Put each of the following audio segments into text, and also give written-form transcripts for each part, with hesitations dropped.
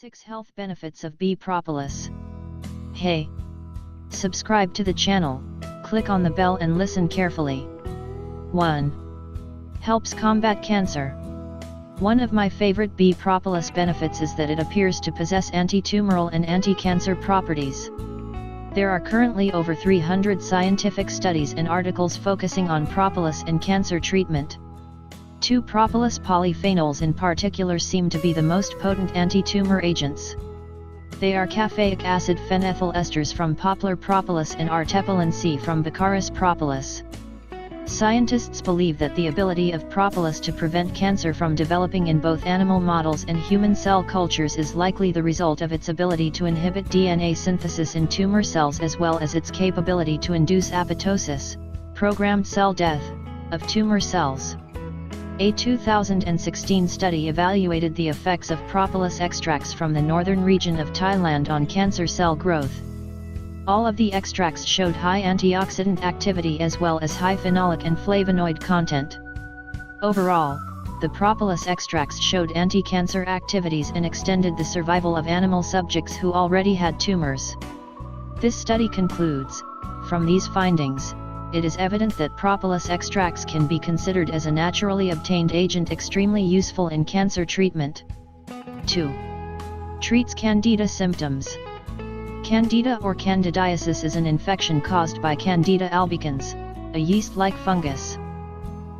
6 Health Benefits of Bee Propolis. Hey! Subscribe to the channel, click on the bell and listen carefully. 1. Helps combat cancer. One of my favorite bee propolis benefits is that it appears to possess anti-tumoral and anti-cancer properties. There are currently over 300 scientific studies and articles focusing on propolis and cancer treatment. 2 propolis polyphenols in particular seem to be the most potent anti-tumor agents. They are caffeic acid phenethyl esters from poplar propolis and Artepillin C from Baccharis propolis. Scientists believe that the ability of propolis to prevent cancer from developing in both animal models and human cell cultures is likely the result of its ability to inhibit DNA synthesis in tumor cells as well as its capability to induce apoptosis, programmed cell death, of tumor cells. A 2016 study evaluated the effects of propolis extracts from the northern region of Thailand on cancer cell growth. All of the extracts showed high antioxidant activity as well as high phenolic and flavonoid content. Overall, the propolis extracts showed anti-cancer activities and extended the survival of animal subjects who already had tumors. This study concludes, from these findings, it is evident that propolis extracts can be considered as a naturally obtained agent extremely useful in cancer treatment. 2. Treats Candida symptoms. Candida or candidiasis is an infection caused by Candida albicans, a yeast-like fungus.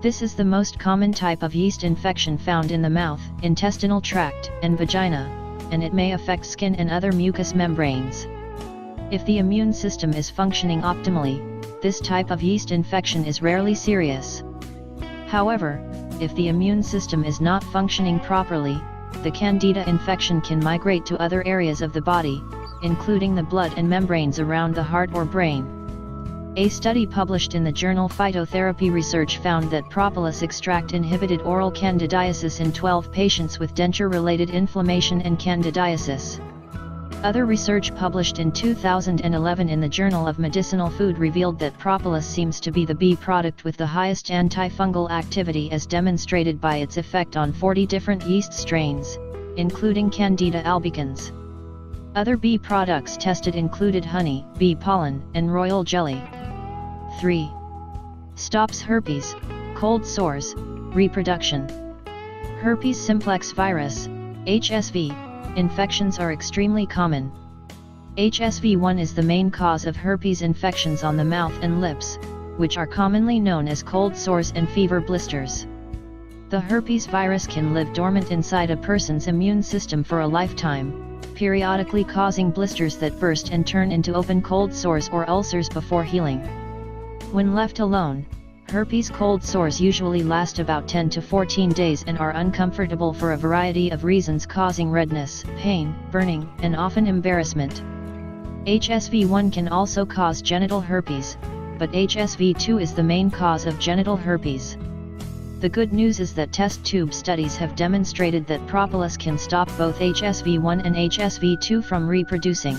This is the most common type of yeast infection found in the mouth, intestinal tract, and vagina, and it may affect skin and other mucous membranes. If the immune system is functioning optimally, this type of yeast infection is rarely serious. However, if the immune system is not functioning properly, the Candida infection can migrate to other areas of the body, including the blood and membranes around the heart or brain. A study published in the journal Phytotherapy Research found that propolis extract inhibited oral candidiasis in 12 patients with denture-related inflammation and candidiasis. Other research published in 2011 in the Journal of Medicinal Food revealed that propolis seems to be the bee product with the highest antifungal activity as demonstrated by its effect on 40 different yeast strains, including Candida albicans. Other bee products tested included honey, bee pollen, and royal jelly. 3. Stops herpes, cold sores, reproduction. Herpes simplex virus, HSV, infections are extremely common. HSV-1 is the main cause of herpes infections on the mouth and lips, which are commonly known as cold sores and fever blisters. The herpes virus can live dormant inside a person's immune system for a lifetime, periodically causing blisters that burst and turn into open cold sores or ulcers before healing. When left alone, herpes cold sores usually last about 10 to 14 days and are uncomfortable for a variety of reasons, causing redness, pain, burning, and often embarrassment. HSV-1 can also cause genital herpes, but HSV-2 is the main cause of genital herpes. The good news is that test tube studies have demonstrated that propolis can stop both HSV-1 and HSV-2 from reproducing.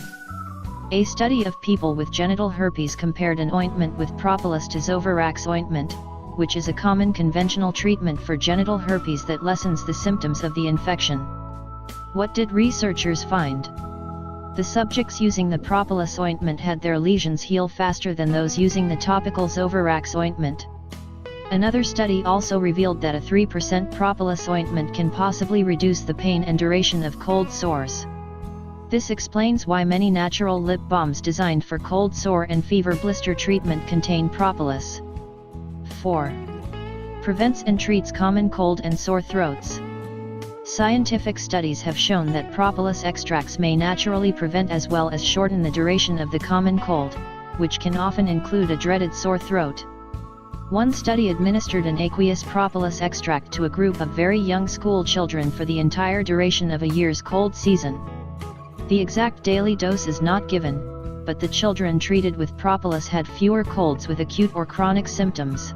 A study of people with genital herpes compared an ointment with propolis to Zovirax ointment, which is a common conventional treatment for genital herpes that lessens the symptoms of the infection. What did researchers find? The subjects using the propolis ointment had their lesions heal faster than those using the topical Zovirax ointment. Another study also revealed that a 3% propolis ointment can possibly reduce the pain and duration of cold sores. This explains why many natural lip balms designed for cold sore and fever blister treatment contain propolis. 4. Prevents and treats common cold and sore throats. Scientific studies have shown that propolis extracts may naturally prevent as well as shorten the duration of the common cold, which can often include a dreaded sore throat. One study administered an aqueous propolis extract to a group of very young school children for the entire duration of a year's cold season. The exact daily dose is not given, but the children treated with propolis had fewer colds with acute or chronic symptoms.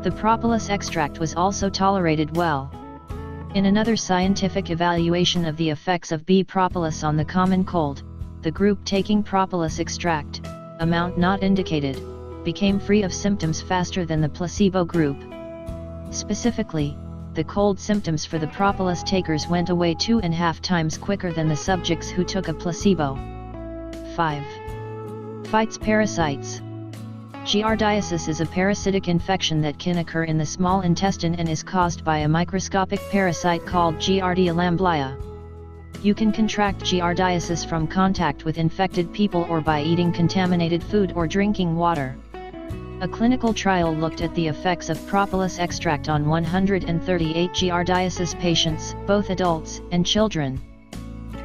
The propolis extract was also tolerated well. In another scientific evaluation of the effects of bee propolis on the common cold, the group taking propolis extract, amount not indicated, became free of symptoms faster than the placebo group. Specifically, the cold symptoms for the propolis takers went away 2.5 times quicker than the subjects who took a placebo. 5. Fights parasites. Giardiasis is a parasitic infection that can occur in the small intestine and is caused by a microscopic parasite called Giardia lamblia. You can contract giardiasis from contact with infected people or by eating contaminated food or drinking water. A clinical trial looked at the effects of propolis extract on 138 giardiasis patients, both adults and children.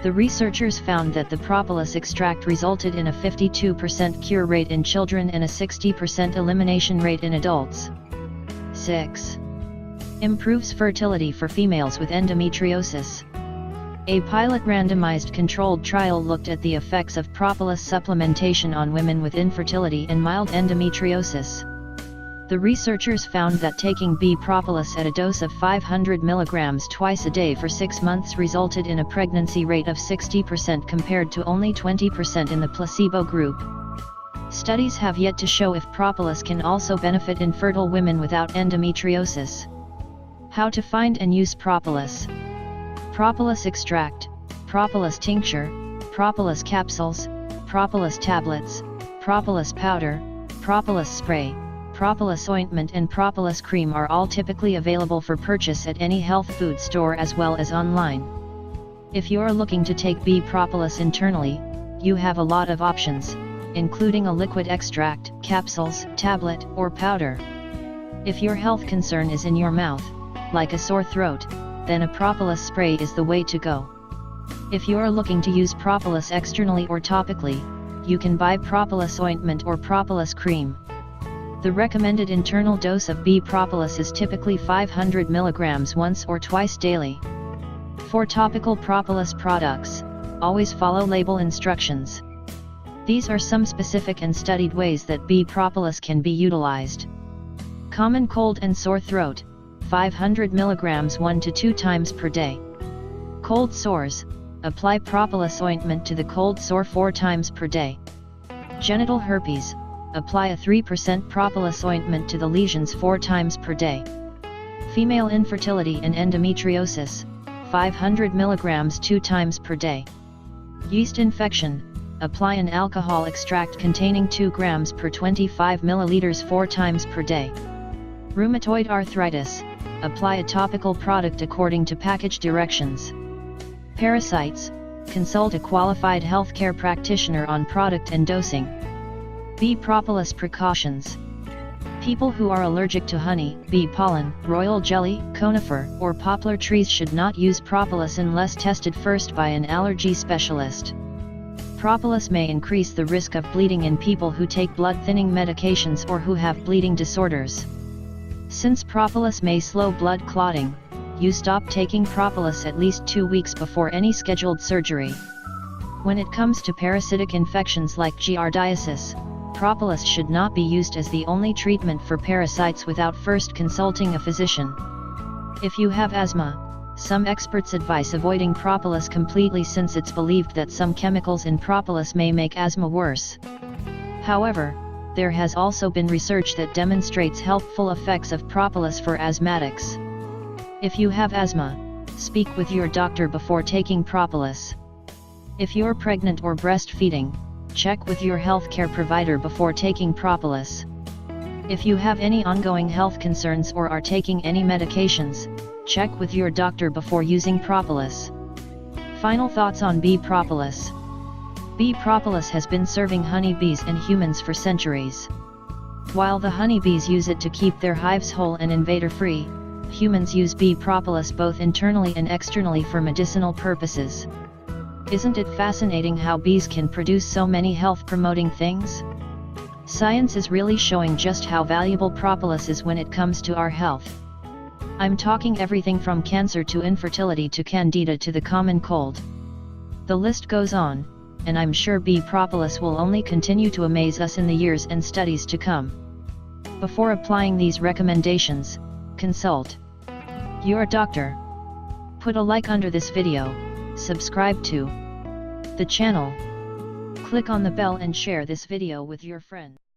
The researchers found that the propolis extract resulted in a 52% cure rate in children and a 60% elimination rate in adults. 6. Improves fertility for females with endometriosis. A pilot randomized controlled trial looked at the effects of propolis supplementation on women with infertility and mild endometriosis. The researchers found that taking bee propolis at a dose of 500 mg twice a day for 6 months resulted in a pregnancy rate of 60% compared to only 20% in the placebo group. Studies have yet to show if propolis can also benefit infertile women without endometriosis. How to find and use propolis. Propolis extract, propolis tincture, propolis capsules, propolis tablets, propolis powder, propolis spray, propolis ointment and propolis cream are all typically available for purchase at any health food store as well as online. If you are looking to take bee propolis internally, you have a lot of options, including a liquid extract, capsules, tablet, or powder. If your health concern is in your mouth, like a sore throat, then a propolis spray is the way to go. If you are looking to use propolis externally or topically, you can buy propolis ointment or propolis cream. The recommended internal dose of bee propolis is typically 500 mg once or twice daily. For topical propolis products, always follow label instructions. These are some specific and studied ways that bee propolis can be utilized. Common cold and sore throat, 500 mg 1 to 2 times per day. Cold sores, apply propolis ointment to the cold sore 4 times per day. Genital herpes, apply a 3% propolis ointment to the lesions 4 times per day. Female infertility and endometriosis, 500 mg 2 times per day. Yeast infection, apply an alcohol extract containing 2 grams per 25 milliliters 4 times per day. Rheumatoid arthritis, apply a topical product according to package directions. Parasites, consult a qualified healthcare practitioner on product and dosing. Bee propolis precautions. People who are allergic to honey, bee pollen, royal jelly, conifer, or poplar trees should not use propolis unless tested first by an allergy specialist. Propolis may increase the risk of bleeding in people who take blood-thinning medications or who have bleeding disorders. Since propolis may slow blood clotting, you stop taking propolis at least 2 weeks before any scheduled surgery. When it comes to parasitic infections like giardiasis, propolis should not be used as the only treatment for parasites without first consulting a physician. If you have asthma, some experts advise avoiding propolis completely since it's believed that some chemicals in propolis may make asthma worse. However, there has also been research that demonstrates healthful effects of propolis for asthmatics. If you have asthma, speak with your doctor before taking propolis. If you're pregnant or breastfeeding, check with your healthcare provider before taking propolis. If you have any ongoing health concerns or are taking any medications, check with your doctor before using propolis. Final thoughts on bee propolis. Bee propolis has been serving honeybees and humans for centuries. While the honeybees use it to keep their hives whole and invader-free, humans use bee propolis both internally and externally for medicinal purposes. Isn't it fascinating how bees can produce so many health-promoting things? Science is really showing just how valuable propolis is when it comes to our health. I'm talking everything from cancer to infertility to Candida to the common cold. The list goes on, and I'm sure bee propolis will only continue to amaze us in the years and studies to come. Before applying these recommendations, consult your doctor. Put a like under this video, subscribe to the channel, click on the bell and share this video with your friends.